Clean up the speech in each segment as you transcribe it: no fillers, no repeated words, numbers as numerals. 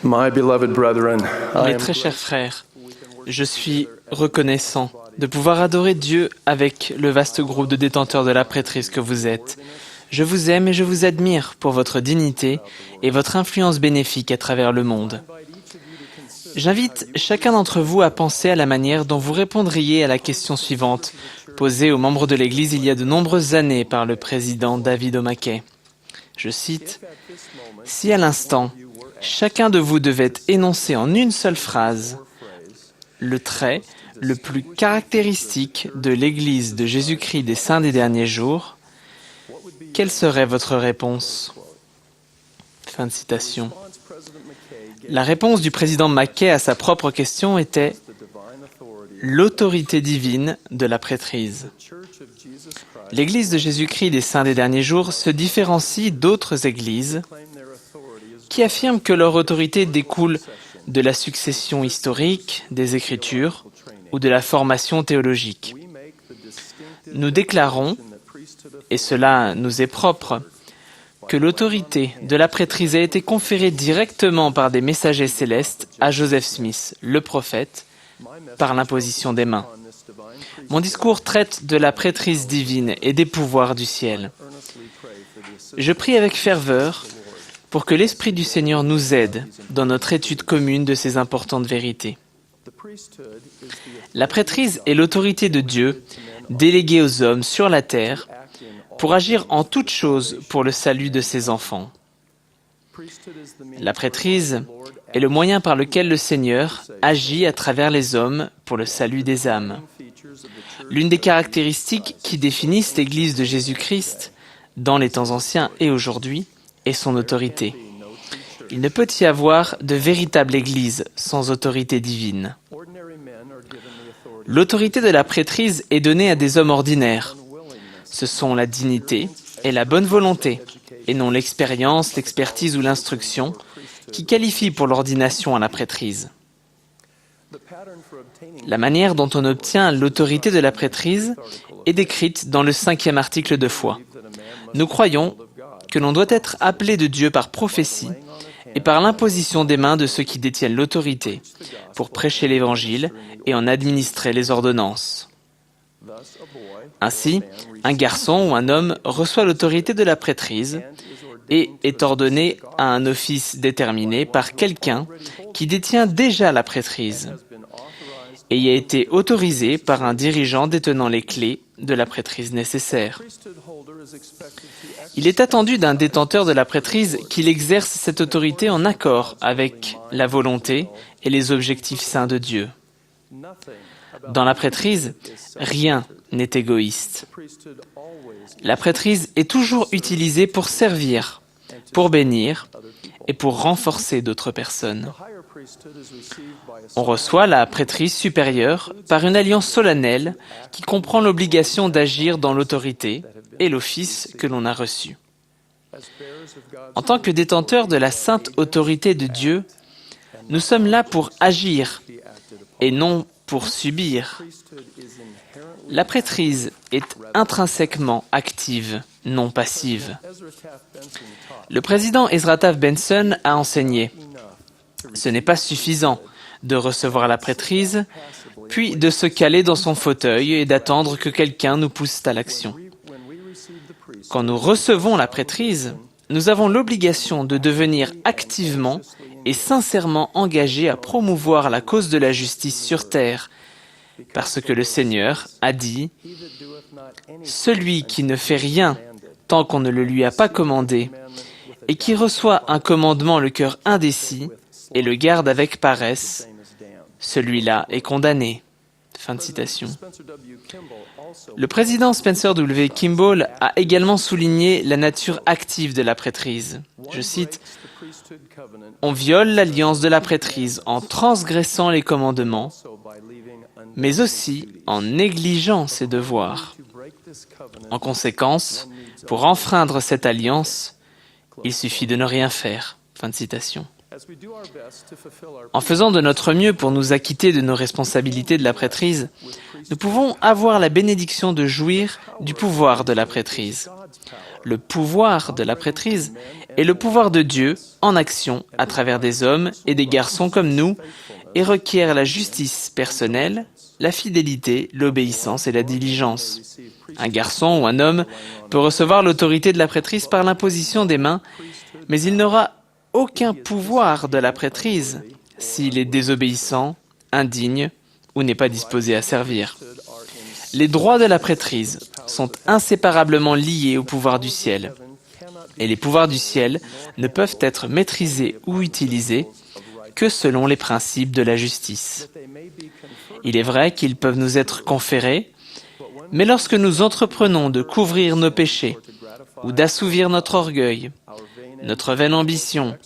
My beloved brethren, I Mes am très chers frères, je suis reconnaissant de pouvoir adorer Dieu avec le vaste groupe de détenteurs de la prêtrise que vous êtes. Je vous aime et je vous admire pour votre dignité et votre influence bénéfique à travers le monde. J'invite chacun d'entre vous à penser à la manière dont vous répondriez à la question suivante, posée aux membres de l'Église il y a de nombreuses années par le président David O. McKay. Je cite, « Si à l'instant, chacun de vous devait énoncer en une seule phrase le trait le plus caractéristique de l'Église de Jésus-Christ des Saints des derniers jours, quelle serait votre réponse ?» Fin de citation. La réponse du président McKay à sa propre question était « l'autorité divine de la prêtrise ». L'Église de Jésus-Christ des Saints des derniers jours se différencie d'autres églises qui affirment que leur autorité découle de la succession historique des Écritures ou de la formation théologique. Nous déclarons, et cela nous est propre, que l'autorité de la prêtrise a été conférée directement par des messagers célestes à Joseph Smith, le prophète, par l'imposition des mains. Mon discours traite de la prêtrise divine et des pouvoirs du ciel. Je prie avec ferveur pour que l'Esprit du Seigneur nous aide dans notre étude commune de ces importantes vérités. La prêtrise est l'autorité de Dieu déléguée aux hommes sur la terre pour agir en toutes choses pour le salut de ses enfants. La prêtrise est le moyen par lequel le Seigneur agit à travers les hommes pour le salut des âmes. L'une des caractéristiques qui définissent l'Église de Jésus-Christ, dans les temps anciens et aujourd'hui, est son autorité. Il ne peut y avoir de véritable Église sans autorité divine. L'autorité de la prêtrise est donnée à des hommes ordinaires. Ce sont la dignité et la bonne volonté, et non l'expérience, l'expertise ou l'instruction, qui qualifient pour l'ordination à la prêtrise. La manière dont on obtient l'autorité de la prêtrise est décrite dans le 5e article de foi. Nous croyons que l'on doit être appelé de Dieu par prophétie et par l'imposition des mains de ceux qui détiennent l'autorité pour prêcher l'Évangile et en administrer les ordonnances. Ainsi, un garçon ou un homme reçoit l'autorité de la prêtrise et est ordonné à un office déterminé par quelqu'un qui détient déjà la prêtrise et y a été autorisé par un dirigeant détenant les clés de la prêtrise nécessaires. Il est attendu d'un détenteur de la prêtrise qu'il exerce cette autorité en accord avec la volonté et les objectifs saints de Dieu. Dans la prêtrise, rien n'est égoïste. La prêtrise est toujours utilisée pour servir, pour bénir et pour renforcer d'autres personnes. On reçoit la prêtrise supérieure par une alliance solennelle qui comprend l'obligation d'agir dans l'autorité et l'office que l'on a reçu. En tant que détenteurs de la sainte autorité de Dieu, nous sommes là pour agir et non pour subir. La prêtrise est intrinsèquement active, non passive. Le président Ezra Taft Benson a enseigné « Ce n'est pas suffisant de recevoir la prêtrise, puis de se caler dans son fauteuil et d'attendre que quelqu'un nous pousse à l'action. Quand nous recevons la prêtrise, nous avons l'obligation de devenir activement et sincèrement engagés à promouvoir la cause de la justice sur terre, parce que le Seigneur a dit « Celui qui ne fait rien tant qu'on ne le lui a pas commandé, et qui reçoit un commandement le cœur indécis, et le garde avec paresse, celui-là est condamné. » Fin de citation. Le président Spencer W. Kimball a également souligné la nature active de la prêtrise. Je cite, « On viole l'alliance de la prêtrise en transgressant les commandements, mais aussi en négligeant ses devoirs. En conséquence, pour enfreindre cette alliance, il suffit de ne rien faire. » Fin de citation. En faisant de notre mieux pour nous acquitter de nos responsabilités de la prêtrise, nous pouvons avoir la bénédiction de jouir du pouvoir de la prêtrise. Le pouvoir de la prêtrise est le pouvoir de Dieu en action à travers des hommes et des garçons comme nous et requiert la justice personnelle, la fidélité, l'obéissance et la diligence. Un garçon ou un homme peut recevoir l'autorité de la prêtrise par l'imposition des mains, mais il n'aura aucun pouvoir de la prêtrise s'il est désobéissant, indigne ou n'est pas disposé à servir. Les droits de la prêtrise sont inséparablement liés au pouvoir du ciel. Et les pouvoirs du ciel ne peuvent être maîtrisés ou utilisés que selon les principes de la justice. Il est vrai qu'ils peuvent nous être conférés, mais lorsque nous entreprenons de couvrir nos péchés ou d'assouvir notre orgueil, notre vaine ambition,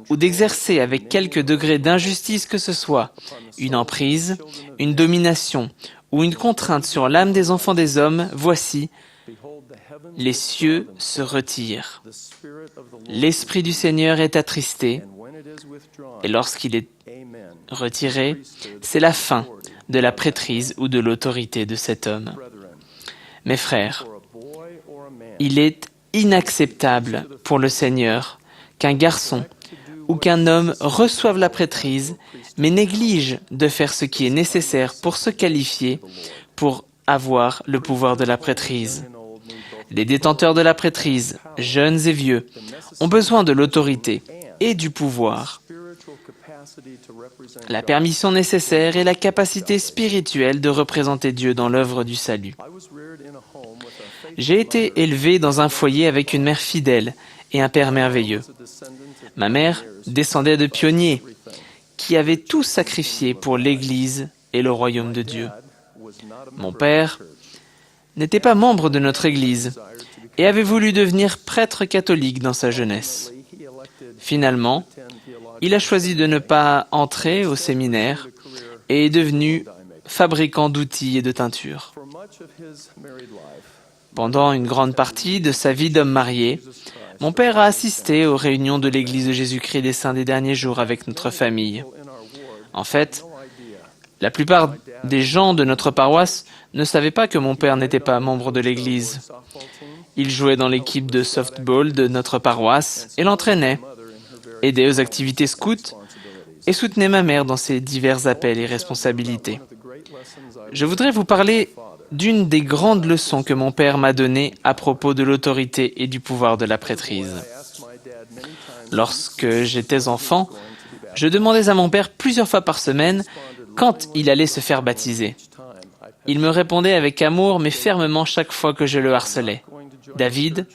ou d'exercer avec quelque degré d'injustice que ce soit une emprise, une domination ou une contrainte sur l'âme des enfants des hommes, voici, les cieux se retirent. L'Esprit du Seigneur est attristé, et lorsqu'il est retiré, c'est la fin de la prêtrise ou de l'autorité de cet homme. Mes frères, il est inacceptable pour le Seigneur qu'un garçon ou qu'un homme reçoive la prêtrise, mais néglige de faire ce qui est nécessaire pour se qualifier pour avoir le pouvoir de la prêtrise. Les détenteurs de la prêtrise, jeunes et vieux, ont besoin de l'autorité et du pouvoir, la permission nécessaire et la capacité spirituelle de représenter Dieu dans l'œuvre du salut. J'ai été élevé dans un foyer avec une mère fidèle et un père merveilleux. Ma mère descendait de pionniers qui avaient tout sacrifié pour l'Église et le royaume de Dieu. Mon père n'était pas membre de notre Église et avait voulu devenir prêtre catholique dans sa jeunesse. Finalement, il a choisi de ne pas entrer au séminaire et est devenu fabricant d'outils et de teintures. Pendant une grande partie de sa vie d'homme marié, mon père a assisté aux réunions de l'Église de Jésus-Christ des Saints des Derniers Jours avec notre famille. En fait, la plupart des gens de notre paroisse ne savaient pas que mon père n'était pas membre de l'Église. Il jouait dans l'équipe de softball de notre paroisse et l'entraînait, aidait aux activités scouts et soutenait ma mère dans ses divers appels et responsabilités. Je voudrais vous parler d'une des grandes leçons que mon père m'a données à propos de l'autorité et du pouvoir de la prêtrise. Lorsque j'étais enfant, je demandais à mon père plusieurs fois par semaine quand il allait se faire baptiser. Il me répondait avec amour mais fermement chaque fois que je le harcelais. « David,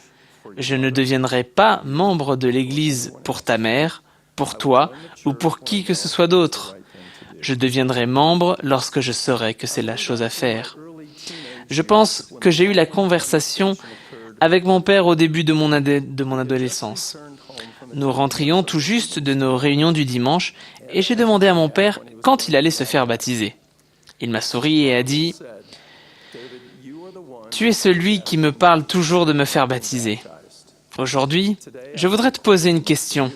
je ne deviendrai pas membre de l'Église pour ta mère, pour toi ou pour qui que ce soit d'autre. Je deviendrai membre lorsque je saurai que c'est la chose à faire. » Je pense que j'ai eu la conversation avec mon père au début de mon adolescence. Nous rentrions tout juste de nos réunions du dimanche et j'ai demandé à mon père quand il allait se faire baptiser. Il m'a souri et a dit « Tu es celui qui me parle toujours de me faire baptiser. Aujourd'hui, je voudrais te poser une question. »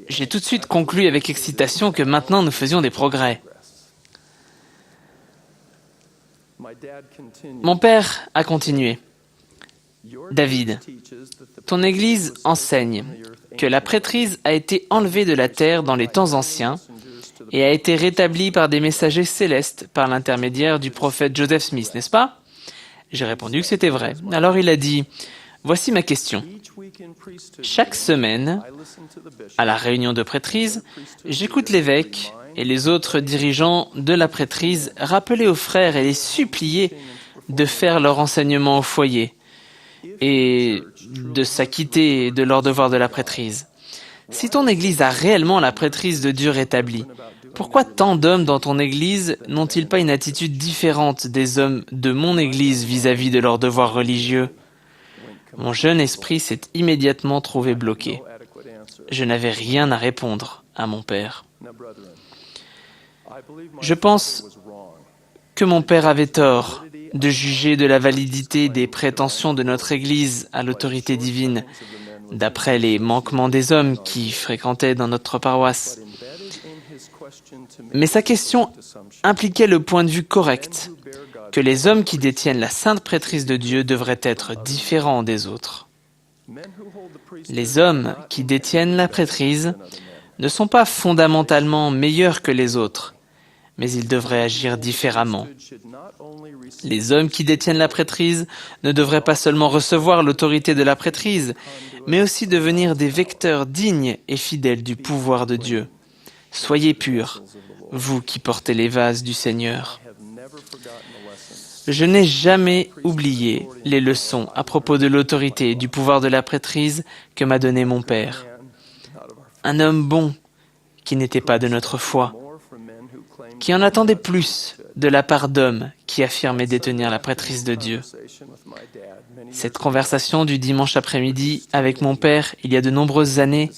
J'ai tout de suite conclu avec excitation que maintenant nous faisions des progrès. Mon père a continué. « David, ton Église enseigne que la prêtrise a été enlevée de la terre dans les temps anciens et a été rétablie par des messagers célestes par l'intermédiaire du prophète Joseph Smith, n'est-ce pas ?» J'ai répondu que c'était vrai. Alors il a dit « Voici ma question. Chaque semaine, à la réunion de prêtrise, j'écoute l'évêque et les autres dirigeants de la prêtrise rappeler aux frères et les supplier de faire leur enseignement au foyer et de s'acquitter de leur devoir de la prêtrise. Si ton Église a réellement la prêtrise de Dieu rétablie, pourquoi tant d'hommes dans ton Église n'ont-ils pas une attitude différente des hommes de mon Église vis-à-vis de leurs devoirs religieux ? Mon jeune esprit s'est immédiatement trouvé bloqué. Je n'avais rien à répondre à mon père. Je pense que mon père avait tort de juger de la validité des prétentions de notre Église à l'autorité divine, d'après les manquements des hommes qui fréquentaient dans notre paroisse. Mais sa question impliquait le point de vue correct, que les hommes qui détiennent la sainte prêtrise de Dieu devraient être différents des autres. Les hommes qui détiennent la prêtrise ne sont pas fondamentalement meilleurs que les autres, mais ils devraient agir différemment. Les hommes qui détiennent la prêtrise ne devraient pas seulement recevoir l'autorité de la prêtrise, mais aussi devenir des vecteurs dignes et fidèles du pouvoir de Dieu. Soyez purs, vous qui portez les vases du Seigneur. Je n'ai jamais oublié les leçons à propos de l'autorité et du pouvoir de la prêtrise que m'a donné mon père. Un homme bon, qui n'était pas de notre foi, qui en attendait plus de la part d'hommes qui affirmaient détenir la prêtrise de Dieu. Cette conversation du dimanche après-midi avec mon père, il y a de nombreuses années,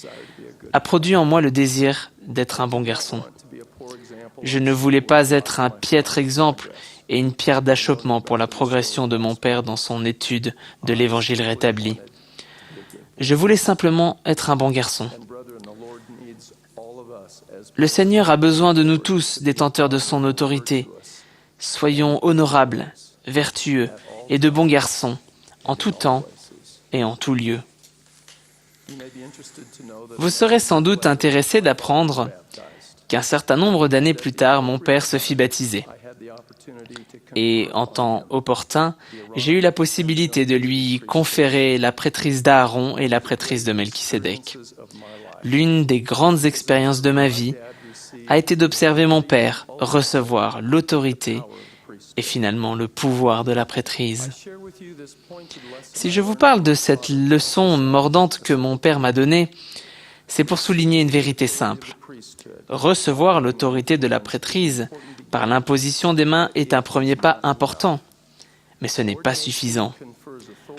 a produit en moi le désir d'être un bon garçon. Je ne voulais pas être un piètre exemple et une pierre d'achoppement pour la progression de mon père dans son étude de l'Évangile rétabli. Je voulais simplement être un bon garçon. Le Seigneur a besoin de nous tous, détenteurs de son autorité. Soyons honorables, vertueux et de bons garçons, en tout temps et en tout lieu. Vous serez sans doute intéressé d'apprendre qu'un certain nombre d'années plus tard, mon père se fit baptiser. Et en temps opportun, j'ai eu la possibilité de lui conférer la prêtrise d'Aaron et la prêtrise de Melchisédek. L'une des grandes expériences de ma vie a été d'observer mon père recevoir l'autorité et finalement le pouvoir de la prêtrise. Si je vous parle de cette leçon mordante que mon père m'a donnée, c'est pour souligner une vérité simple. Recevoir l'autorité de la prêtrise par l'imposition des mains est un premier pas important, mais ce n'est pas suffisant.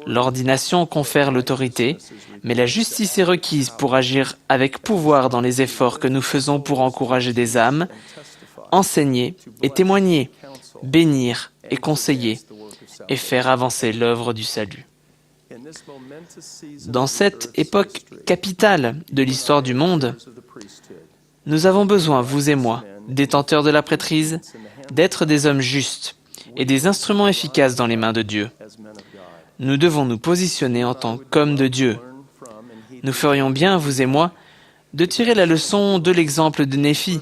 L'ordination confère l'autorité, mais la justice est requise pour agir avec pouvoir dans les efforts que nous faisons pour encourager des âmes, enseigner et témoigner, bénir et conseiller, et faire avancer l'œuvre du salut. Dans cette époque capitale de l'histoire du monde, nous avons besoin, vous et moi, détenteurs de la prêtrise, d'être des hommes justes et des instruments efficaces dans les mains de Dieu. Nous devons nous positionner en tant qu'hommes de Dieu. Nous ferions bien, vous et moi, de tirer la leçon de l'exemple de Néphi,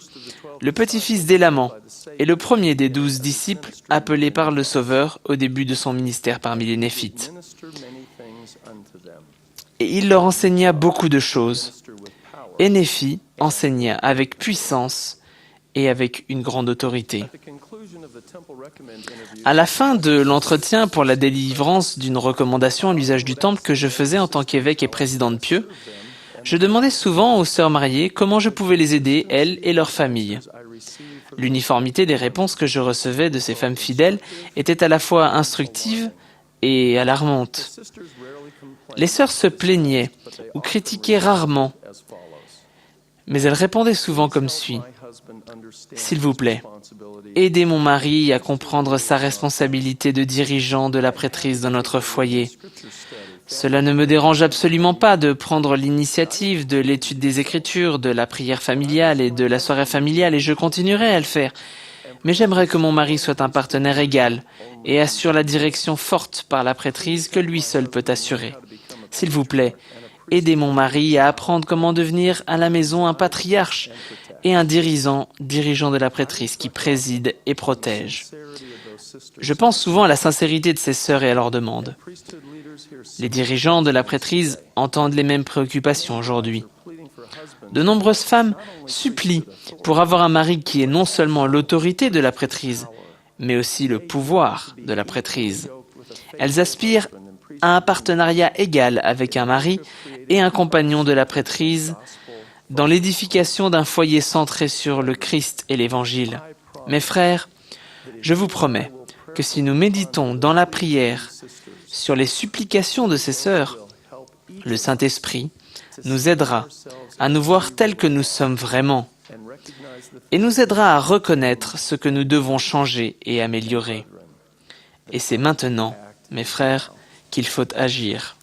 le petit-fils d'Élaman, et le premier des 12 disciples appelés par le Sauveur au début de son ministère parmi les Néphites. Et il leur enseigna beaucoup de choses. Et Néphi enseigna avec puissance et avec une grande autorité. À la fin de l'entretien pour la délivrance d'une recommandation à l'usage du temple que je faisais en tant qu'évêque et président de Pieux, je demandais souvent aux sœurs mariées comment je pouvais les aider, elles et leurs familles. L'uniformité des réponses que je recevais de ces femmes fidèles était à la fois instructive et alarmante. Les sœurs se plaignaient ou critiquaient rarement, mais elles répondaient souvent comme suit. « S'il vous plaît, aidez mon mari à comprendre sa responsabilité de dirigeant de la prêtrise dans notre foyer. Cela ne me dérange absolument pas de prendre l'initiative de l'étude des Écritures, de la prière familiale et de la soirée familiale, et je continuerai à le faire. Mais j'aimerais que mon mari soit un partenaire égal et assure la direction forte par la prêtrise que lui seul peut assurer. S'il vous plaît, aidez mon mari à apprendre comment devenir à la maison un patriarche et un dirigeant de la prêtrise qui préside et protège. » Je pense souvent à la sincérité de ces sœurs et à leurs demandes. Les dirigeants de la prêtrise entendent les mêmes préoccupations aujourd'hui. De nombreuses femmes supplient pour avoir un mari qui ait non seulement l'autorité de la prêtrise, mais aussi le pouvoir de la prêtrise. Elles aspirent à un partenariat égal avec un mari et un compagnon de la prêtrise dans l'édification d'un foyer centré sur le Christ et l'Évangile. Mes frères, je vous promets que si nous méditons dans la prière sur les supplications de ces sœurs, le Saint-Esprit nous aidera à nous voir tels que nous sommes vraiment et nous aidera à reconnaître ce que nous devons changer et améliorer. Et c'est maintenant, mes frères, qu'il faut agir.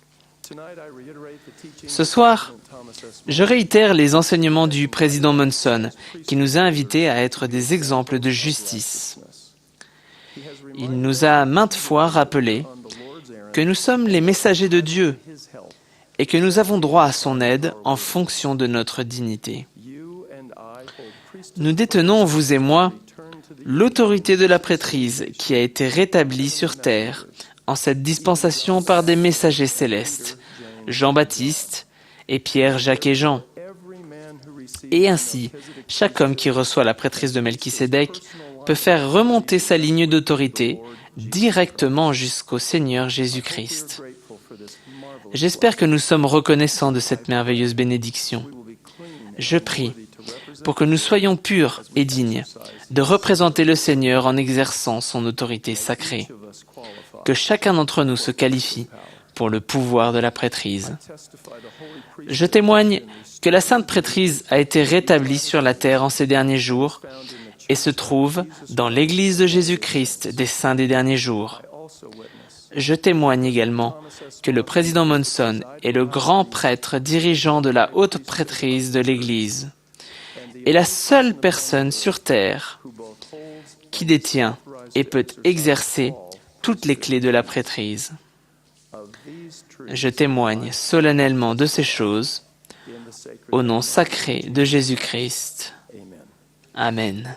Ce soir, je réitère les enseignements du président Monson, qui nous a invités à être des exemples de justice. Il nous a maintes fois rappelé que nous sommes les messagers de Dieu et que nous avons droit à son aide en fonction de notre dignité. Nous détenons, vous et moi, l'autorité de la prêtrise qui a été rétablie sur terre en cette dispensation par des messagers célestes, Jean-Baptiste et Pierre, Jacques et Jean. Et ainsi, chaque homme qui reçoit la prêtrise de Melchisédek peut faire remonter sa ligne d'autorité directement jusqu'au Seigneur Jésus-Christ. J'espère que nous sommes reconnaissants de cette merveilleuse bénédiction. Je prie pour que nous soyons purs et dignes de représenter le Seigneur en exerçant son autorité sacrée. Que chacun d'entre nous se qualifie pour le pouvoir de la prêtrise. Je témoigne que la sainte prêtrise a été rétablie sur la terre en ces derniers jours et se trouve dans l'Église de Jésus-Christ des saints des derniers jours. Je témoigne également que le président Monson est le grand prêtre dirigeant de la haute prêtrise de l'Église et la seule personne sur terre qui détient et peut exercer toutes les clés de la prêtrise. Je témoigne solennellement de ces choses au nom sacré de Jésus-Christ. Amen.